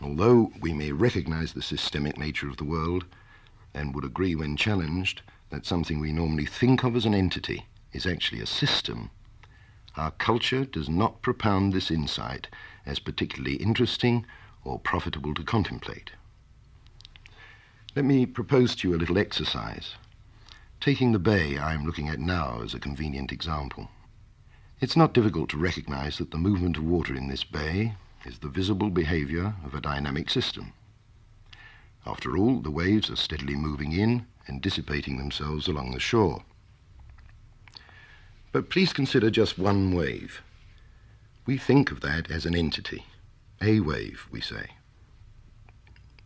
Although we may recognize the systemic nature of the world and would agree when challenged that something we normally think of as an entity is actually a system, our culture does not propound this insight as particularly interesting or profitable to contemplate. Let me propose to you a little exercise, taking the bay I am looking at now as a convenient example. It's not difficult to recognize that the movement of water in this bay is the visible behavior of a dynamic system. After all, the waves are steadily moving in and dissipating themselves along the shore. But please consider just one wave. We think of that as an entity, a wave, we say.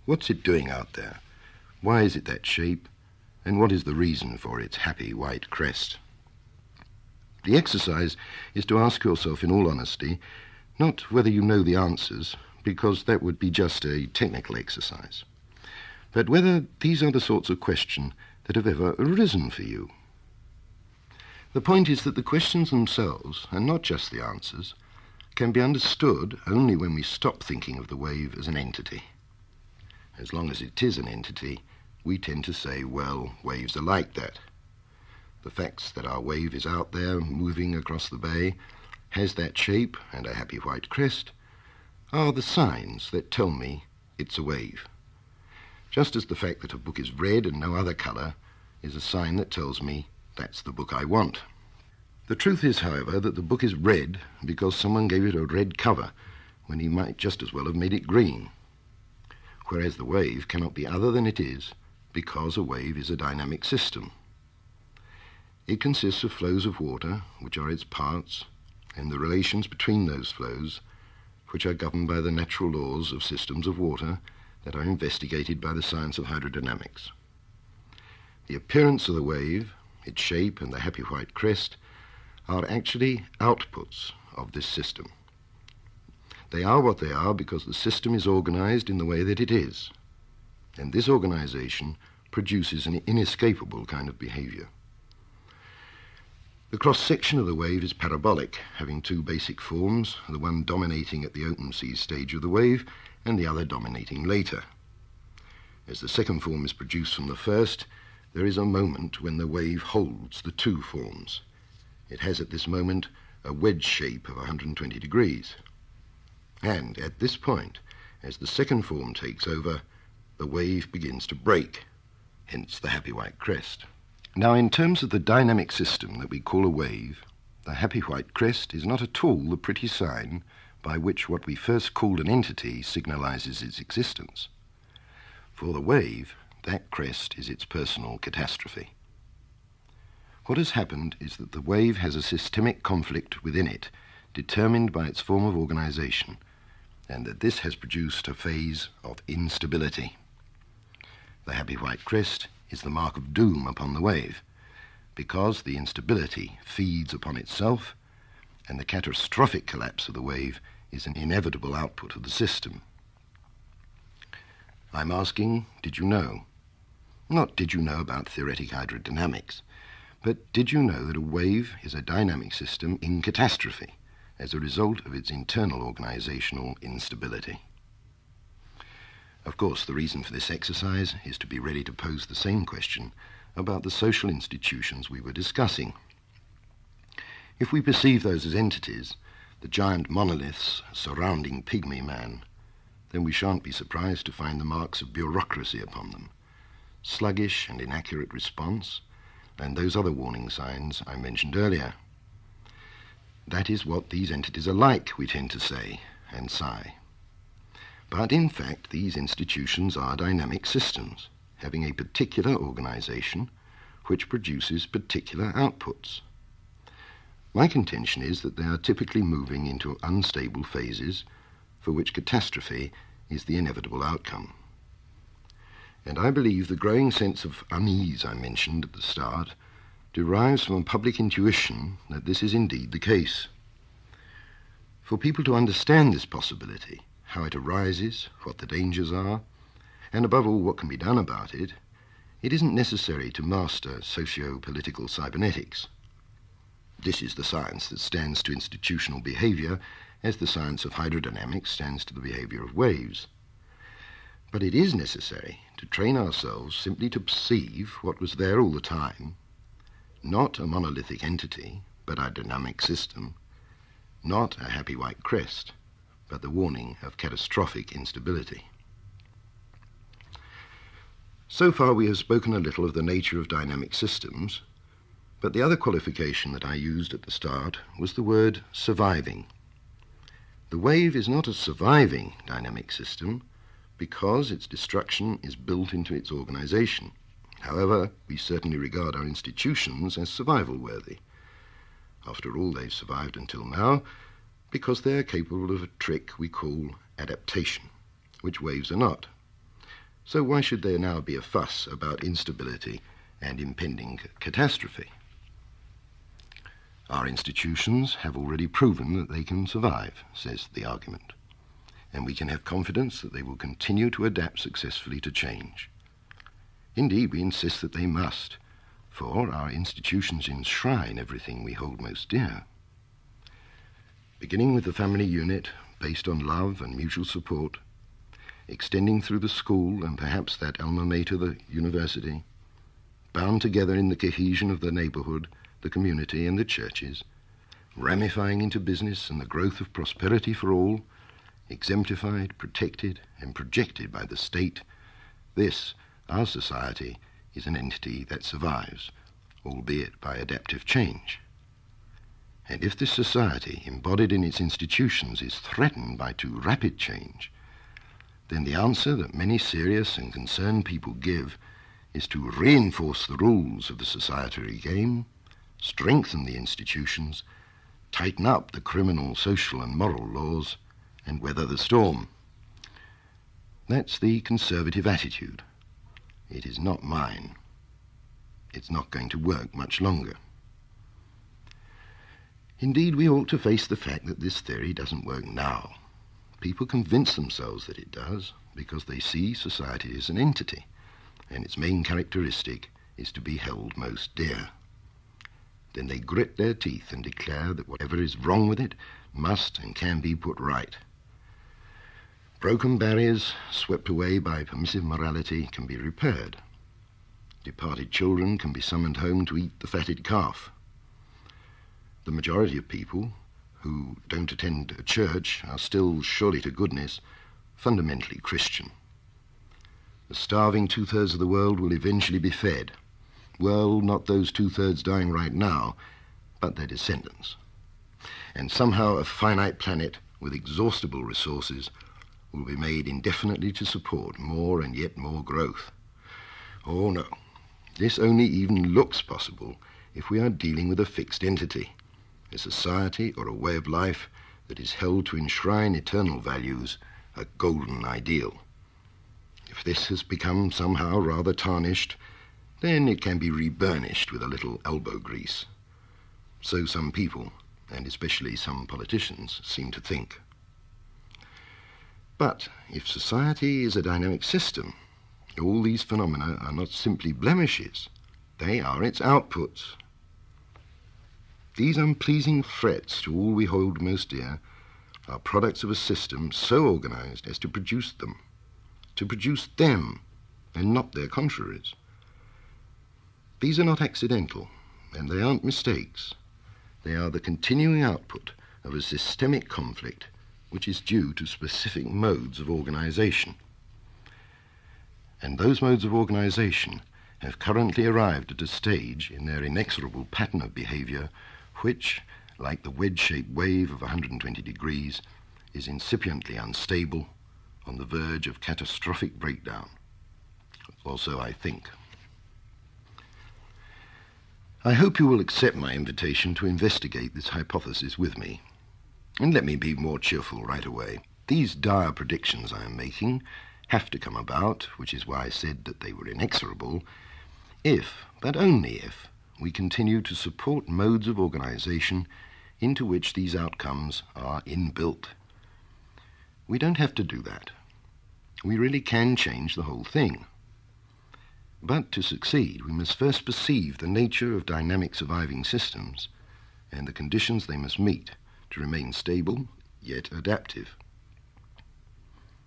What's it doing out there? Why is it that shape? And what is the reason for its happy white crest? The exercise is to ask yourself in all honesty, not whether you know the answers, because that would be just a technical exercise, but whether these are the sorts of questions that have ever arisen for you. The point is that the questions themselves, and not just the answers, can be understood only when we stop thinking of the wave as an entity. As long as it is an entity, we tend to say, well, waves are like that. The facts that our wave is out there moving across the bay, has that shape and a happy white crest, are the signs that tell me it's a wave. Just as the fact that a book is red and no other colour is a sign that tells me that's the book I want. The truth is, however, that the book is red because someone gave it a red cover when he might just as well have made it green, whereas the wave cannot be other than it is because a wave is a dynamic system. It consists of flows of water, which are its parts, and the relations between those flows, which are governed by the natural laws of systems of water that are investigated by the science of hydrodynamics. The appearance of the wave, its shape and the happy white crest, are actually outputs of this system. They are what they are because the system is organized in the way that it is, and this organization produces an inescapable kind of behavior. The cross-section of the wave is parabolic, having two basic forms, the one dominating at the open sea stage of the wave and the other dominating later. As the second form is produced from the first, there is a moment when the wave holds the two forms. It has at this moment a wedge shape of 120 degrees. And at this point, as the second form takes over, the wave begins to break, hence the happy white crest. Now, in terms of the dynamic system that we call a wave, the happy white crest is not at all the pretty sign by which what we first called an entity signalizes its existence. For the wave, that crest is its personal catastrophe. What has happened is that the wave has a systemic conflict within it, determined by its form of organization, and that this has produced a phase of instability. The happy white crest is the mark of doom upon the wave, because the instability feeds upon itself, and the catastrophic collapse of the wave is an inevitable output of the system. I'm asking, did you know? Not did you know about theoretic hydrodynamics, but did you know that a wave is a dynamic system in catastrophe as a result of its internal organizational instability? Of course, the reason for this exercise is to be ready to pose the same question about the social institutions we were discussing. If we perceive those as entities, the giant monoliths surrounding pygmy man, then we shan't be surprised to find the marks of bureaucracy upon them, sluggish and inaccurate response, and those other warning signs I mentioned earlier. That is what these entities are like, we tend to say, and sigh. But in fact, these institutions are dynamic systems, having a particular organization which produces particular outputs. My contention is that they are typically moving into unstable phases for which catastrophe is the inevitable outcome. And I believe the growing sense of unease I mentioned at the start derives from a public intuition that this is indeed the case. For people to understand this possibility, how it arises, what the dangers are, and above all what can be done about it, it isn't necessary to master socio-political cybernetics. This is the science that stands to institutional behavior as the science of hydrodynamics stands to the behavior of waves. But it is necessary to train ourselves simply to perceive what was there all the time, not a monolithic entity, but a dynamic system, not a happy white crest, but the warning of catastrophic instability. So far we have spoken a little of the nature of dynamic systems, but the other qualification that I used at the start was the word surviving. The wave is not a surviving dynamic system because its destruction is built into its organization. However, we certainly regard our institutions as survival-worthy. After all, they've survived until now because they're capable of a trick we call adaptation, which waves are not. So why should there now be a fuss about instability and impending catastrophe? Our institutions have already proven that they can survive, says the argument, and we can have confidence that they will continue to adapt successfully to change. Indeed, we insist that they must, for our institutions enshrine everything we hold most dear. Beginning with the family unit, based on love and mutual support, extending through the school and perhaps that alma mater, the university, bound together in the cohesion of the neighborhood, the community and the churches, ramifying into business and the growth of prosperity for all, exemplified, protected and projected by the state, this, our society, is an entity that survives, albeit by adaptive change. And if this society, embodied in its institutions, is threatened by too rapid change, then the answer that many serious and concerned people give is to reinforce the rules of the societary game, strengthen the institutions, tighten up the criminal, social and moral laws, and weather the storm. That's the conservative attitude. It is not mine. It's not going to work much longer. Indeed, we ought to face the fact that this theory doesn't work now. People convince themselves that it does because they see society as an entity, and its main characteristic is to be held most dear. Then they grit their teeth and declare that whatever is wrong with it must and can be put right. Broken barriers, swept away by permissive morality, can be repaired. Departed children can be summoned home to eat the fatted calf. The majority of people who don't attend a church are still, surely to goodness, fundamentally Christian. The starving two-thirds of the world will eventually be fed. Well, not those two-thirds dying right now, but their descendants. And somehow a finite planet with exhaustible resources will be made indefinitely to support more and yet more growth. Oh no, this only even looks possible if we are dealing with a fixed entity, a society or a way of life that is held to enshrine eternal values, a golden ideal. If this has become somehow rather tarnished, then it can be reburnished with a little elbow grease. So some people, and especially some politicians, seem to think. But if society is a dynamic system, all these phenomena are not simply blemishes, they are its outputs. These unpleasing threats to all we hold most dear are products of a system so organized as to produce them, and not their contraries. These are not accidental, and they aren't mistakes. They are the continuing output of a systemic conflict which is due to specific modes of organization. And those modes of organization have currently arrived at a stage in their inexorable pattern of behavior which, like the wedge-shaped wave of 120 degrees, is incipiently unstable, on the verge of catastrophic breakdown. Or so I think. I hope you will accept my invitation to investigate this hypothesis with me. And let me be more cheerful right away. These dire predictions I am making have to come about, which is why I said that they were inexorable, if, but only if, we continue to support modes of organization into which these outcomes are inbuilt. We don't have to do that. We really can change the whole thing. But to succeed, we must first perceive the nature of dynamic surviving systems and the conditions they must meet to remain stable, yet adaptive.